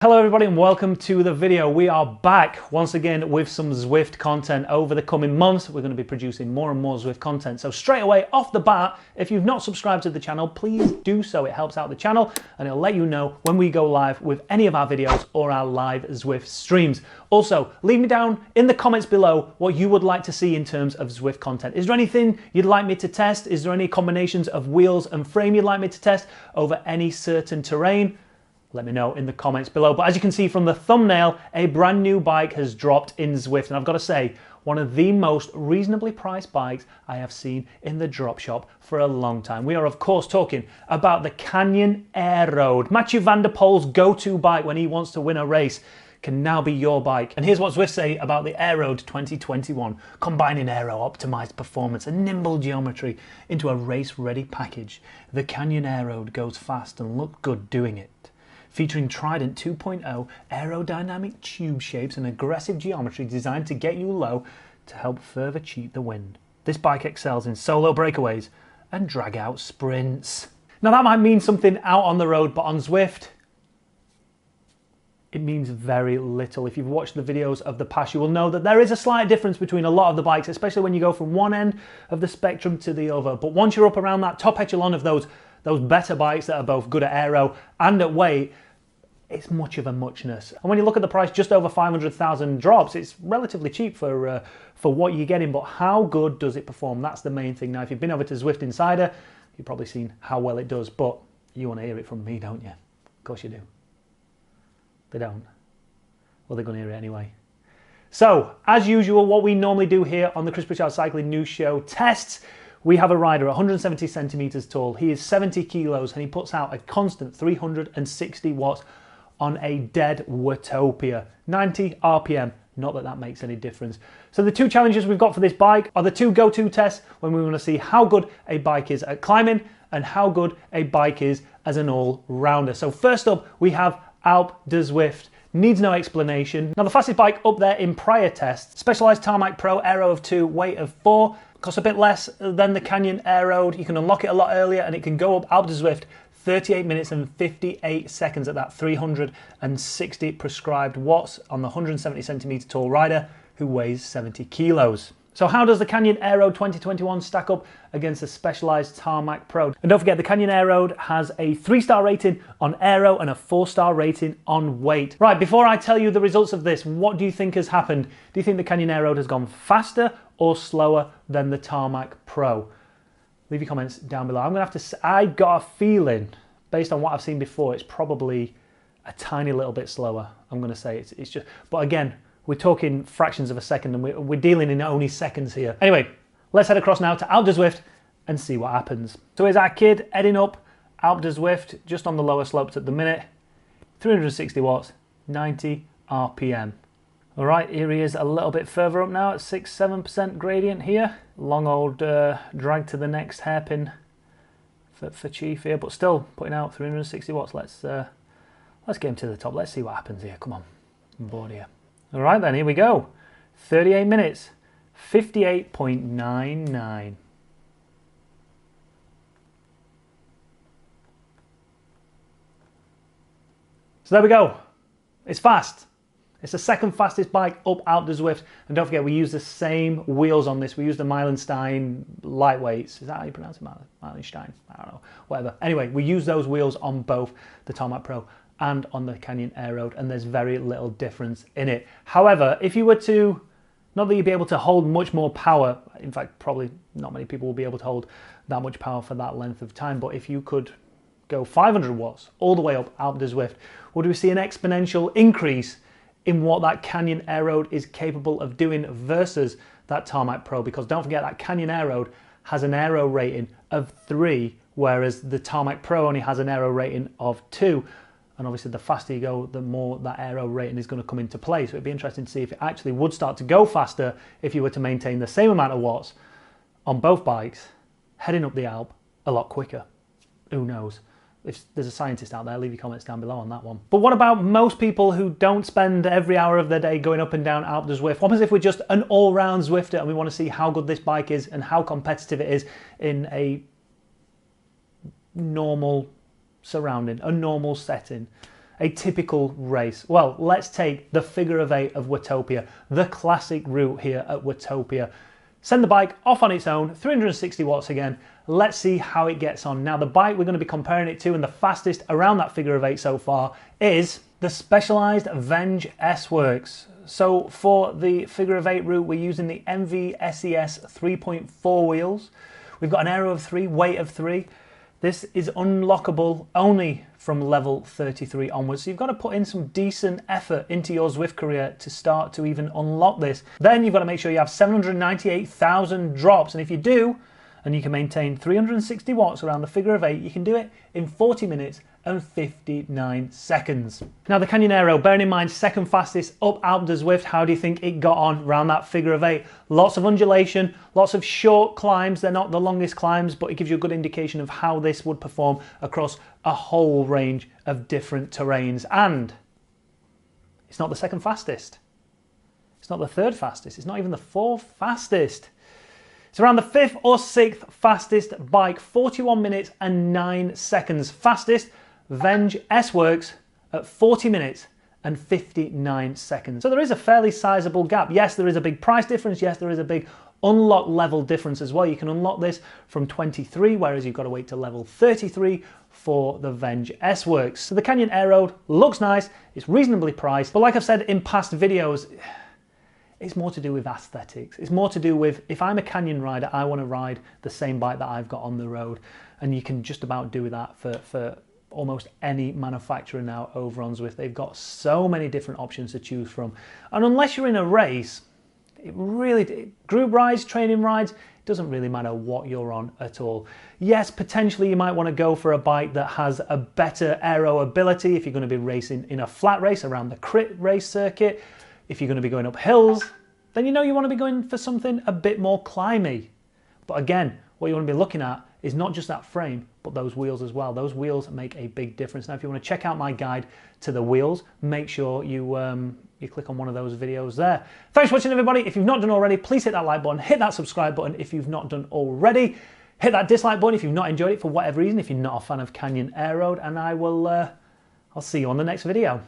Hello everybody and welcome to the video. We are back once again with some Zwift content. Over the coming months we're going to be producing more and more Zwift content. So straight away off the bat, if you've not subscribed to the channel, please do so. It helps out the channel and it'll let you know when we go live with any of our videos or our live Zwift streams. Also, leave me down in the comments below what you would like to see in terms of Zwift content. Is there anything you'd like me to test? Is there any combinations of wheels and frame you'd like me to test over any certain terrain? Let me know in the comments below. But as you can see from the thumbnail, a brand new bike has dropped in Zwift. And I've got to say, one of the most reasonably priced bikes I have seen in the drop shop for a long time. We are of course talking about the Canyon Aeroroad. Mathieu van der Poel's go-to bike when he wants to win a race can now be your bike. And here's what Zwift say about the Aeroroad 2021, combining aero-optimized performance and nimble geometry into a race-ready package. The Canyon Aeroroad goes fast and looks good doing it. Featuring Trident 2.0 aerodynamic tube shapes and aggressive geometry designed to get you low to help further cheat the wind. This bike excels in solo breakaways and drag out sprints. Now that might mean something out on the road, but on Zwift, it means very little. If you've watched the videos of the past, you will know that there is a slight difference between a lot of the bikes, especially when you go from one end of the spectrum to the other. But once you're up around that top echelon of those better bikes that are both good at aero and at weight, it's much of a muchness. And when you look at the price, just over 500,000 drops, it's relatively cheap for what you're getting, but how good does it perform? That's the main thing. Now, if you've been over to Zwift Insider, you've probably seen how well it does, but you want to hear it from me, don't you? Of course you do. They don't. Well, they're going to hear it anyway. So, as usual, what we normally do here on the Chris Pritchard Cycling News Show tests, we have a rider 170 centimeters tall. He is 70 kilos and he puts out a constant 360 watts on a dead Watopia. 90 RPM. Not that that makes any difference. So the two challenges we've got for this bike are the two go-to tests when we want to see how good a bike is at climbing and how good a bike is as an all-rounder. So first up, we have Alp de Zwift. Needs no explanation. Now the fastest bike up there in prior tests, Specialized Tarmac Pro, aero of 2, weight of 4, costs a bit less than the Canyon Aeroroad. You can unlock it a lot earlier and it can go up Alp de Zwift 38 minutes and 58 seconds at that 360 prescribed watts on the 170 centimeter tall rider who weighs 70 kilos. So how does the Canyon Aeroroad 2021 stack up against the Specialized Tarmac Pro? And don't forget, the Canyon Aeroroad has a 3-star rating on aero and a 4-star rating on weight. Right, before I tell you the results of this, what do you think has happened? Do you think the Canyon Aeroroad has gone faster or slower than the Tarmac Pro? Leave your comments down below. I'm going to have to, I got a feeling, based on what I've seen before, it's probably a tiny little bit slower. I'm going to say it's just, but again, we're talking fractions of a second and we're dealing in only seconds here. Anyway, let's head across now to Alp de Zwift and see what happens. So here's our kid heading up Alp de Zwift, just on the lower slopes at the minute. 360 watts, 90 RPM. All right, here he is a little bit further up now at 6-7% gradient here. Long old drag to the next hairpin for Chief here, but still putting out 360 watts. Let's get him to the top. Let's see what happens here. Come on, I'm bored here. All right then, here we go. 38 minutes, 58.99. So there we go. It's fast. It's the second fastest bike up Alp de Zwift. And don't forget, we use the same wheels on this. We use the Meilenstein lightweights. Is that how you pronounce it? Meilenstein? I don't know. Whatever. Anyway, we use those wheels on both the Tarmac Pro and on the Canyon Aeroroad, and there's very little difference in it. However, if you were to, not that you'd be able to hold much more power, in fact, probably not many people will be able to hold that much power for that length of time, but if you could go 500 watts all the way up Alp de Zwift, would we see an exponential increase in what that Canyon Aeroroad is capable of doing versus that Tarmac Pro? Because don't forget, that Canyon Aeroroad has an aero rating of 3, whereas the Tarmac Pro only has an aero rating of 2. And obviously the faster you go, the more that aero rating is going to come into play. So it'd be interesting to see if it actually would start to go faster if you were to maintain the same amount of watts on both bikes, heading up the Alp a lot quicker. Who knows? If there's a scientist out there, leave your comments down below on that one. But what about most people who don't spend every hour of their day going up and down Alp de Zwift? What happens if we're just an all-round Zwifter and we want to see how good this bike is and how competitive it is in a normal surrounding, a normal setting? a typical race? Well, let's take the figure of 8 of Watopia, the classic route here at Watopia. Send the bike off on its own, 360 watts again. Let's see how it gets on. Now the bike we're going to be comparing it to, and the fastest around that figure of 8 so far, is the Specialized Venge S-Works. So for the figure of 8 route, we're using the MV SES 3.4 wheels. We've got an aero of 3, weight of 3. This is unlockable only from level 33 onwards. So you've got to put in some decent effort into your Zwift career to start to even unlock this. Then you've got to make sure you have 798,000 drops. And if you do, and you can maintain 360 watts around the figure of 8, you can do it in 40 minutes and 59 seconds. Now the Canyon Aero, bearing in mind second fastest up Alp de Zwift, how do you think it got on around that figure of 8? Lots of undulation, lots of short climbs. They're not the longest climbs, but it gives you a good indication of how this would perform across a whole range of different terrains. And it's not the second fastest. It's not the third fastest. It's not even the fourth fastest. It's around the 5th or 6th fastest bike, 41 minutes and 9 seconds. Fastest, Venge S-Works at 40 minutes and 59 seconds. So there is a fairly sizable gap. Yes, there is a big price difference. Yes, there is a big unlock level difference as well. You can unlock this from 23, whereas you've got to wait to level 33 for the Venge S-Works. So the Canyon Aeroroad looks nice. It's reasonably priced. But like I've said in past videos, it's more to do with aesthetics. It's more to do with, if I'm a Canyon rider, I want to ride the same bike that I've got on the road. And you can just about do that for almost any manufacturer now over on Zwift. They've got so many different options to choose from. And unless you're in a race, group rides, training rides, it doesn't really matter what you're on at all. Yes, potentially you might want to go for a bike that has a better aero ability if you're going to be racing in a flat race around the crit race circuit. If you're going to be going up hills, then you know you want to be going for something a bit more climby. But again, what you want to be looking at is not just that frame, but those wheels as well. Those wheels make a big difference. Now, if you want to check out my guide to the wheels, make sure you click on one of those videos there. Thanks for watching, everybody. If you've not done already, please hit that like button, hit that subscribe button if you've not done already. Hit that dislike button if you've not enjoyed it for whatever reason, if you're not a fan of Canyon Aeroroad, and I'll see you on the next video.